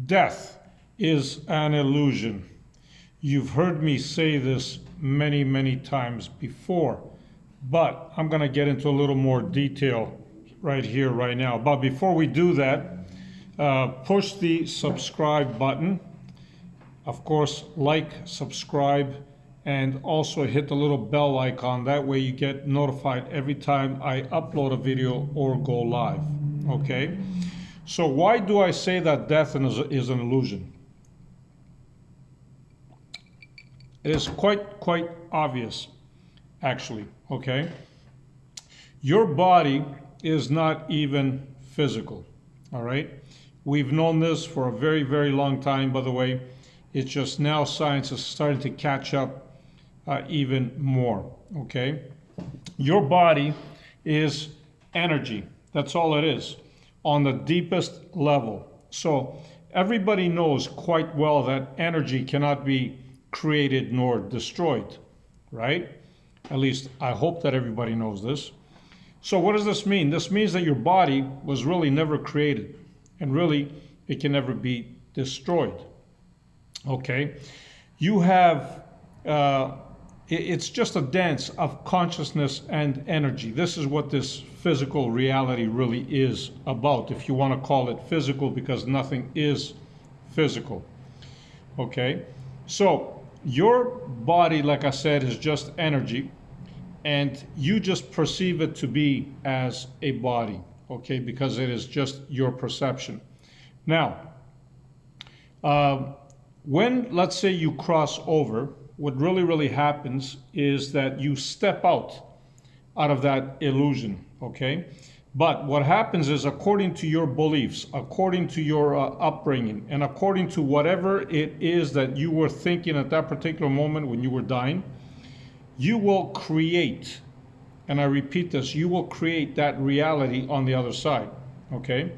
Death is an illusion. You've heard me say this many, many times before, but I'm going to get into a little more detail right here, right now. But before we do that, push the subscribe button. Of course, like, subscribe, and also hit the little bell icon. That way you get notified every time I upload a video or go live. Okay? So why do I say that death is an illusion? It is quite obvious, actually, okay? Your body is not even physical, all right? We've known this for a very, very long time, by the way. It's just now science is starting to catch up even more, okay? Your body is energy. That's all it is, on the deepest level. So everybody knows quite well that energy cannot be created nor destroyed, right? At least I hope that everybody knows this. So what does this mean? This means that your body was really never created, and really it can never be destroyed. Okay? You have, it's just a dance of consciousness and energy. This is what this physical reality really is about, if you want to call it physical, because nothing is physical. Okay? So your body, like I said, is just energy, and you just perceive it to be as a body, okay, because it is just your perception. Now, when, let's say, you cross over, what really happens is that you step out of that illusion, okay? But what happens is, according to your beliefs, according to your upbringing, and according to whatever it is that you were thinking at that particular moment when you were dying, you will create, and I repeat this, you will create that reality on the other side, okay?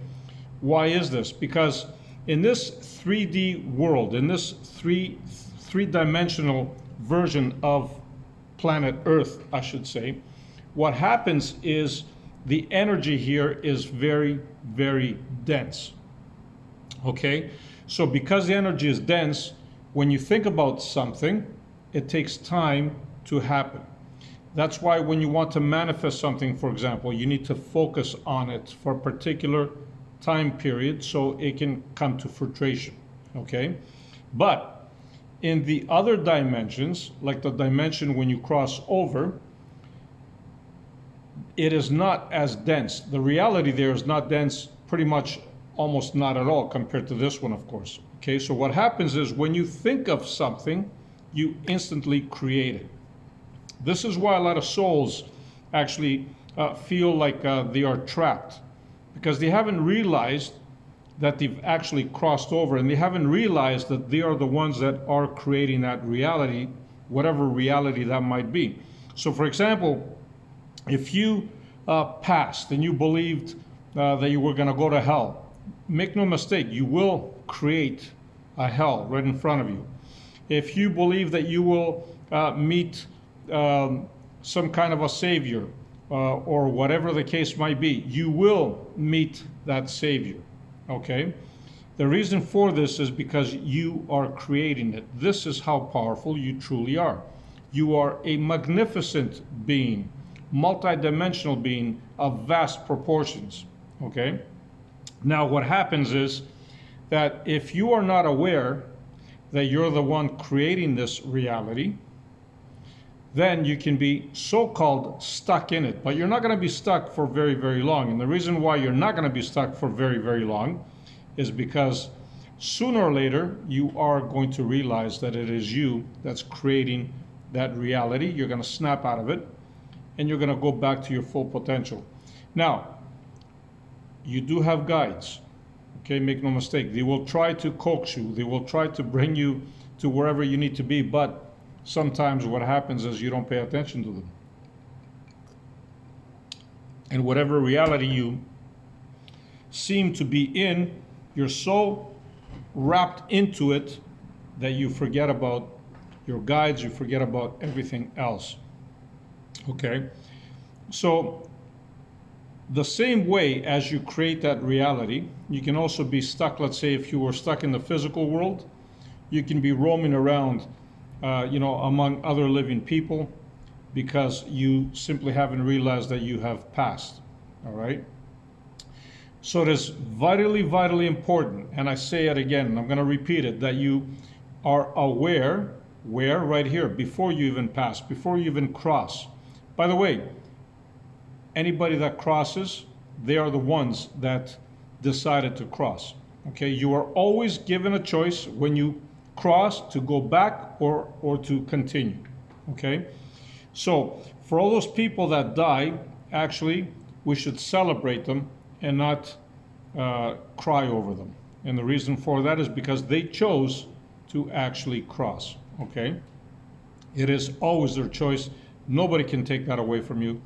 Why is this? Because in this 3D world, in this three-dimensional version of planet Earth, I should say, what happens is the energy here is very, very dense. Okay? So because the energy is dense, when you think about something, it takes time to happen. That's why when you want to manifest something, for example, you need to focus on it for a particular time period so it can come to fruition. Okay? But in the other dimensions, like the dimension when you cross over, it is not as dense. The reality there is not dense, pretty much almost not at all compared to this one, of course. Okay, so what happens is when you think of something, you instantly create it. This is why a lot of souls actually feel like they are trapped, because they haven't realized that they've actually crossed over, and they haven't realized that they are the ones that are creating that reality, whatever reality that might be. So for example, if you passed and you believed that you were going to go to hell, make no mistake, you will create a hell right in front of you. If you believe that you will meet some kind of a savior or whatever the case might be, you will meet that savior. Okay? The reason for this is because you are creating it. This is how powerful you truly are. You are a magnificent being, multidimensional being of vast proportions. Okay? Now what happens is that if you are not aware that you're the one creating this reality, then you can be so-called stuck in it. But you're not going to be stuck for very, very long. And the reason why you're not going to be stuck for very, very long is because sooner or later you are going to realize that it is you that's creating that reality. You're going to snap out of it, and you're going to go back to your full potential. Now, you do have guides. Okay, make no mistake. They will try to coax you. They will try to bring you to wherever you need to be, but sometimes what happens is you don't pay attention to them. And whatever reality you seem to be in, you're so wrapped into it that you forget about your guides, you forget about everything else. Okay? So The same way as you create that reality, you can also be stuck. Let's say if you were stuck in the physical world, you can be roaming around, among other living people because you simply haven't realized that you have passed. All right. So it is vitally, vitally important, and I say it again, and I'm going to repeat it, that you are aware, where? Right here, before you even pass, before you even cross. By the way, anybody that crosses, they are the ones that decided to cross. Okay, you are always given a choice when you cross to go back or to continue. Okay, so for all those people that die, actually, we should celebrate them and not cry over them. And the reason for that is because they chose to actually cross. Okay, it is always their choice. Nobody can take that away from you.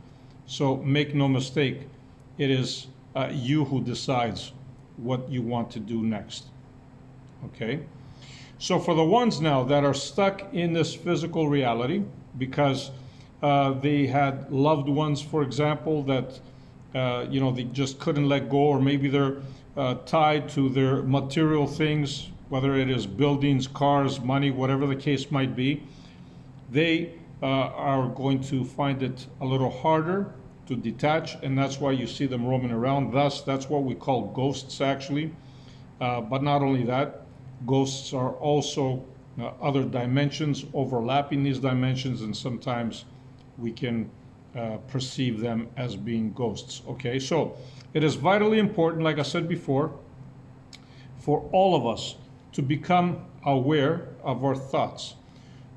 So make no mistake, it is you who decides what you want to do next. Okay? So for the ones now that are stuck in this physical reality because they had loved ones, for example, that they just couldn't let go, or maybe they're tied to their material things, whether it is buildings, cars, money, whatever the case might be, they are going to find it a little harder to detach, and that's why you see them roaming around. Thus, that's what we call ghosts, actually. But not only that, ghosts are also other dimensions overlapping these dimensions, and sometimes we can perceive them as being ghosts. Okay, so it is vitally important, like I said before, for all of us to become aware of our thoughts,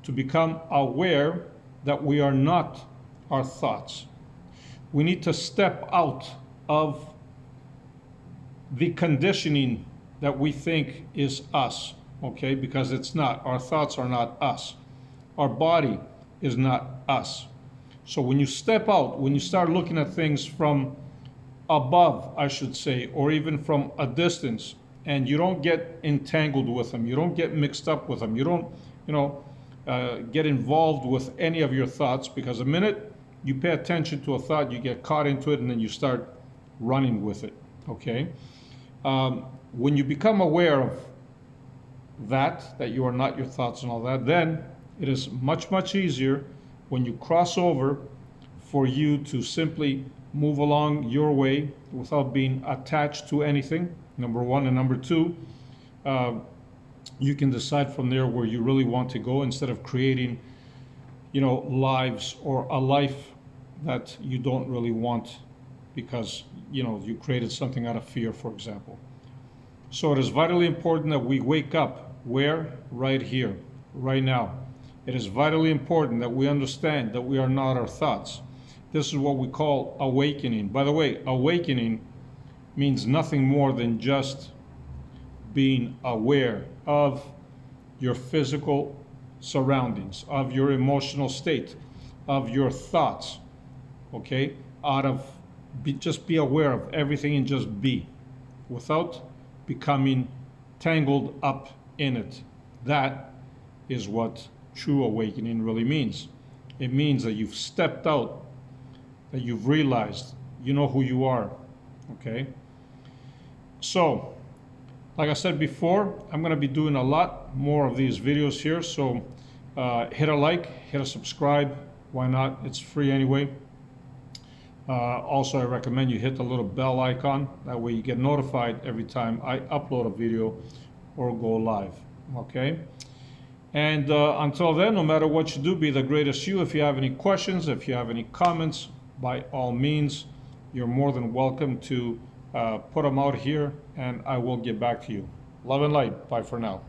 to become aware that we are not our thoughts. We need to step out of the conditioning that we think is us, okay? Because it's not. Our thoughts are not us. Our body is not us. So when you step out, when you start looking at things from above, I should say, or even from a distance, and you don't get entangled with them, you don't get mixed up with them, you don't, get involved with any of your thoughts, because the minute you pay attention to a thought, you get caught into it, and then you start running with it, okay? When you become aware of that you are not your thoughts and all that, then it is much, much easier when you cross over for you to simply move along your way without being attached to anything, number one. And number two, you can decide from there where you really want to go instead of creating, lives or a life that you don't really want because, you created something out of fear, for example. So it is vitally important that we wake up. Where? Right here, right now. It is vitally important that we understand that we are not our thoughts. This is what we call awakening. By the way, awakening means nothing more than just being aware of your physical surroundings, of your emotional state, of your thoughts, okay? Just be aware of everything and just be, without becoming tangled up in it. That is what true awakening really means. It means that you've stepped out, that you've realized you know who you are, okay? So, like I said before, I'm going to be doing a lot more of these videos here, so hit a like, hit a subscribe. Why not? It's free anyway. Also, I recommend you hit the little bell icon. That way you get notified every time I upload a video or go live, okay? And until then, no matter what you do, be the greatest you. If you have any questions, if you have any comments, by all means, you're more than welcome to put them out here, and I will get back to you. Love and light. Bye for now.